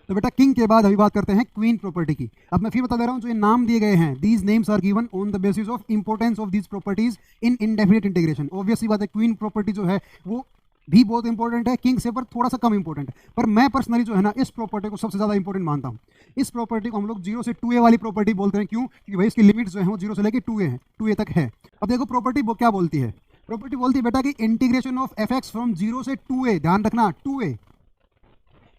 तो बेटा किंग के बाद अभी बात करते हैं क्वीन प्रॉपर्टी की। अब मैं फिर बता दे रहा हूँ, जो ये नाम दिए गए हैं, these names are given on the basis of importance of these properties in indefinite integration. Obviously बात है, क्वीन प्रॉपर्टी जो है वो भी बहुत इंपॉर्टेंट है, किंग से पर थोड़ा सा कम इंपॉर्टेंट है, पर मैं पर्सनली जो है ना इस प्रॉपर्टी को सबसे ज़्यादा इंपॉर्टेंट मानता हूँ। इस प्रॉपर्टी को हम लोग 0 से 2a वाली प्रॉपर्टी बोलते हैं। क्यों? क्योंकि भाई इसकी लिमिट जो है वो 0 से लेके 2a है, 2a तक है। अब देखो प्रॉपर्टी वो क्या बोलती है, प्रॉपर्टी बोलती है बेटा कि integration of F x from 0 से 2a, ध्यान रखना 2a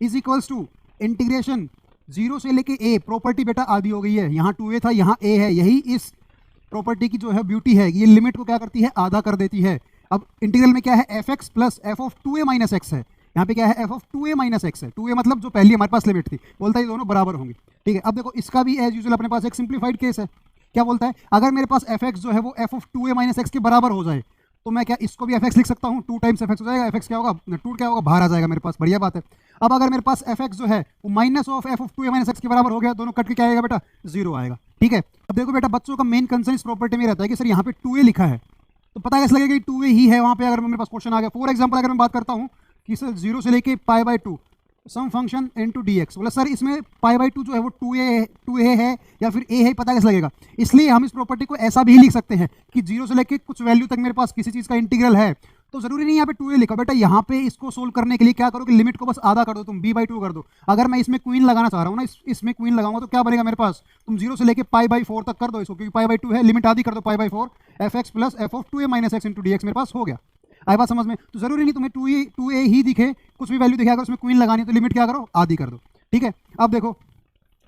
is equals to integration 0 से लेके a। प्रॉपर्टी बेटा आधी हो गई है, यहाँ 2a था, यहाँ a है। यही इस प्रॉपर्टी की जो है ब्यूटी है, ये लिमिट को क्या करती है, आधा कर देती है। अब इंटीग्रल में क्या है, F x plus f of 2a minus x है। यहाँ पे क्या है, F of 2a minus x है। 2a मतलब जो पहली हमारे पास लिमिट थी, बोलता है ये दोनों बराबर होंगे। ठीक है, अब देखो इसका भी एज यूजुअल अपने पास एक सिंप्लीफाइड केस है। क्या बोलता है, अगर मेरे पास एफ एक्स जो है वो F of 2a minus x के बराबर हो जाए तो मैं क्या इसको भी एफ एक्स लिख सकता हूँ। 2 टाइम्स एफ एक्स हो जाएगा, एफ एक्स क्या होगा, 2 क्या होगा, बाहर आ जाएगा मेरे पास, बढ़िया बात है। अब अगर मेरे पास एफ एक्स जो है वो minus of F of 2a minus x के बराबर हो गया, दोनों कट के क्या आएगा बेटा, 0 आएगा। ठीक है, अब देखो बेटा बच्चों का मेन कंसर्न इस प्रॉपर्टी में रहता है कि सर यहाँ पे 2a लिखा है तो पता कैसे लगेगा कि 2a ही है वहाँ पे, अगर मेरे पास क्वेश्चन आ गया। फॉर एग्जाम्पल अगर मैं बात करता हूँ कि सर 0 से लेके π/2 सम फंक्शन इनटू dx, बोला सर इसमें π/2 जो है वो 2a है या फिर a है, पता कैसे लगेगा। इसलिए हम इस प्रॉपर्टी को ऐसा भी लिख सकते हैं कि 0 से लेके कुछ वैल्यू तक मेरे पास किसी चीज़ का इंटीग्रल है तो जरूरी नहीं यहाँ पे 2a लिखा बेटा। यहाँ पे इसको सोल्व करने के लिए क्या करो कि लिमिट को बस आधा कर दो, तुम b/2 कर दो। अगर मैं इसमें क्वीन लगाना चाह रहा हूँ ना, इसमें क्वीन लगाऊंगा तो क्या बनेगा मेरे पास, तुम 0 से लेके π/4 तक कर दो इसको, क्योंकि π/2 है, लिमिट आधी कर दो π/4, f x plus f of 2a minus x into dx मेरे पास हो गया। आई बात समझ में। तो जरूरी नहीं तुम्हें 2a ही दिखे, कुछ भी वैल्यू दिखे, अगर उसमें क्वीन लगानी है तो लिमिट क्या करो, आधी कर दो। ठीक है, अब देखो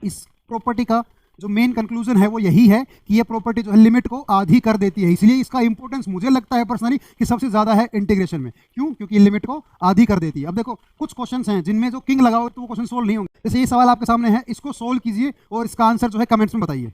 इस प्रॉपर्टी का जो मेन कंक्लूजन है वो यही है कि ये प्रॉपर्टी जो है लिमिट को आधी कर देती है। इसलिए इसका इंपॉर्टेंस मुझे लगता है पर्सनली कि सबसे ज्यादा है इंटीग्रेशन में। क्यों? क्योंकि ये लिमिट को आधी कर देती है। अब देखो कुछ क्वेश्चंस हैं जिनमें जो किंग लगाओ तो वो क्वेश्चन सोल्व नहीं होंगे। जैसे ये सवाल आपके सामने है, इसको सोल्व कीजिए और इसका आंसर जो है कमेंट्स में बताइए।